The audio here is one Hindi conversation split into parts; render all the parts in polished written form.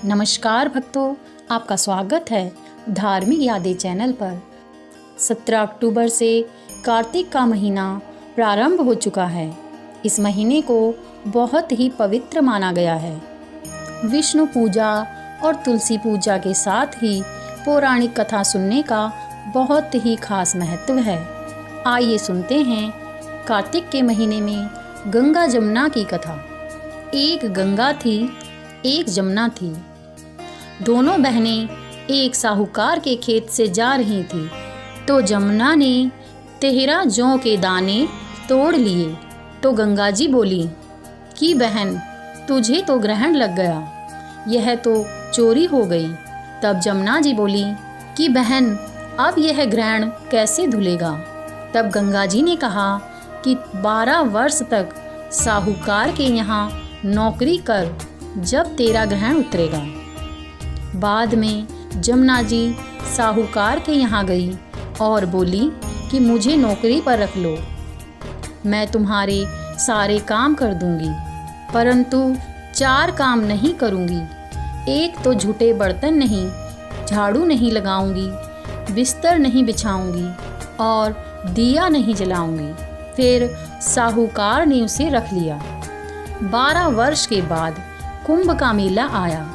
नमस्कार भक्तों, आपका स्वागत है धार्मिक यादें चैनल पर। 17 अक्टूबर से कार्तिक का महीना प्रारंभ हो चुका है। इस महीने को बहुत ही पवित्र माना गया है। विष्णु पूजा और तुलसी पूजा के साथ ही पौराणिक कथा सुनने का बहुत ही खास महत्व है। आइए सुनते हैं कार्तिक के महीने में गंगा जमुना की कथा। एक गंगा थी, एक जमुना थी। दोनों बहनें एक साहूकार के खेत से जा रही थी तो जमुना ने 13 जौ के दाने तोड़ लिए तो गंगा जी बोली कि बहन, तुझे तो ग्रहण लग गया, यह तो चोरी हो गई। तब जमुना जी बोली कि बहन, अब यह ग्रहण कैसे धुलेगा। तब गंगा जी ने कहा कि 12 वर्ष तक साहूकार के यहाँ नौकरी कर, जब तेरा ग्रहण उतरेगा। बाद में जमुना जी साहूकार के यहाँ गई और बोली कि मुझे नौकरी पर रख लो, मैं तुम्हारे सारे काम कर दूंगी, परंतु 4 काम नहीं करूंगी। एक तो झूठे बर्तन नहीं, झाड़ू नहीं लगाऊंगी, बिस्तर नहीं बिछाऊंगी और दिया नहीं जलाऊंगी। फिर साहूकार ने उसे रख लिया। 12 वर्ष के बाद कुंभ का मेला आया।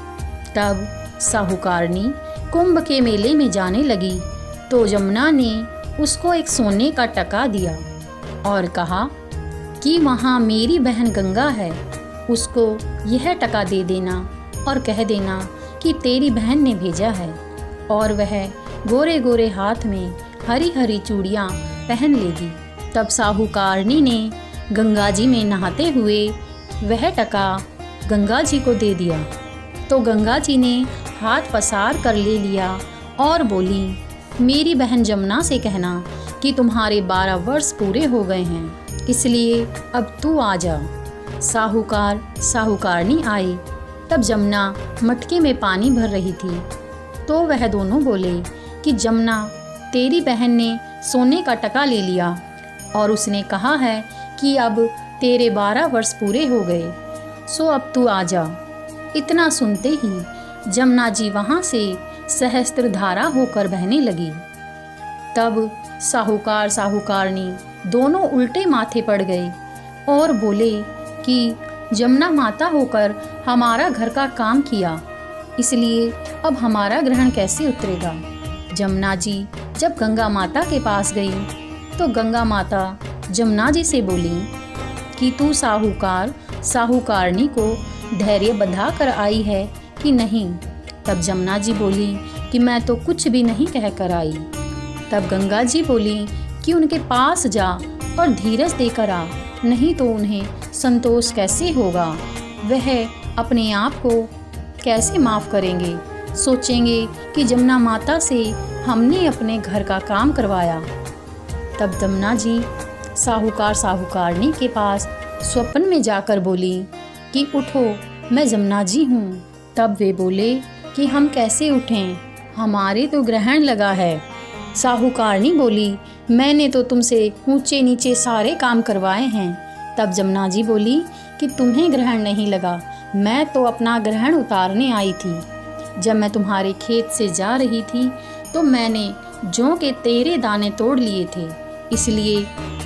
तब साहूकारनी कुंभ के मेले में जाने लगी तो जमुना ने उसको एक सोने का टका दिया और कहा कि वहाँ मेरी बहन गंगा है, उसको यह टका दे देना और कह देना कि तेरी बहन ने भेजा है, और वह गोरे गोरे हाथ में हरी हरी चूड़ियाँ पहन लेगी। तब साहूकारनी ने गंगा जी में नहाते हुए वह टका गंगा जी को दे दिया तो गंगा जी ने हाथ पसार कर ले लिया और बोली, मेरी बहन जमुना से कहना कि तुम्हारे 12 वर्ष पूरे हो गए हैं, इसलिए अब तू आ जा। साहूकारनी आए। तब जमुना मटके में पानी भर रही थी तो वह दोनों बोले कि जमुना, तेरी बहन ने सोने का टका ले लिया और उसने कहा है कि अब तेरे 12 वर्ष पूरे हो गए, सो अब तू आ जा। इतना सुनते ही जमुना जी वहाँ से सहस्त्रधारा होकर बहने लगी। तब साहूकारनी दोनों उल्टे माथे पड़ गए और बोले कि जमुना माता होकर हमारा घर का काम किया, इसलिए अब हमारा ग्रहण कैसे उतरेगा। जमुना जी जब गंगा माता के पास गई तो गंगा माता जमुना जी से बोली कि तू साहूकारनी को धैर्य बंधा कर आई है कि नहीं। तब जमुना जी बोली कि मैं तो कुछ भी नहीं कह कर आई। तब गंगा जी बोली कि उनके पास जा और धीरज देकर आ, नहीं तो उन्हें संतोष कैसे होगा, वह अपने आप को कैसे माफ़ करेंगे, सोचेंगे कि जमुना माता से हमने अपने घर का काम करवाया। तब जमुना जी साहूकारनी के पास स्वप्न में जाकर बोली कि उठो, मैं जमुना जी हूँ। तब वे बोले कि हम कैसे उठें, हमारे तो ग्रहण लगा है। साहूकारनी बोली, मैंने तो तुमसे ऊंचे नीचे सारे काम करवाए हैं। तब जमुना जी बोली कि तुम्हें ग्रहण नहीं लगा, मैं तो अपना ग्रहण उतारने आई थी। जब मैं तुम्हारे खेत से जा रही थी तो मैंने जौ के 13 दाने तोड़ लिए थे, इसलिए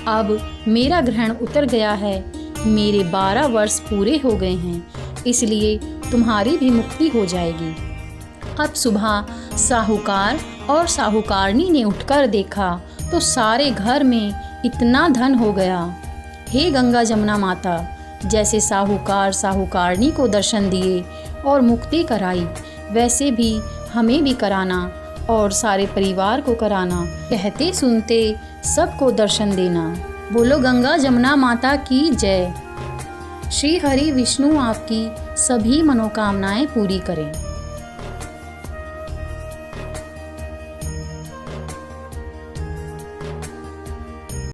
अब मेरा ग्रहण उतर गया है। मेरे 12 वर्ष पूरे हो गए हैं, इसलिए तुम्हारी भी मुक्ति हो जाएगी। अब सुबह साहूकार और साहूकारनी ने उठकर देखा तो सारे घर में इतना धन हो गया। हे गंगा जमुना माता, जैसे साहूकारनी को दर्शन दिए और मुक्ति कराई, वैसे भी हमें भी कराना और सारे परिवार को कराना। कहते सुनते सबको दर्शन देना। बोलो गंगा जमुना माता की जय। श्री हरि विष्णु आपकी सभी मनोकामनाएं पूरी करें।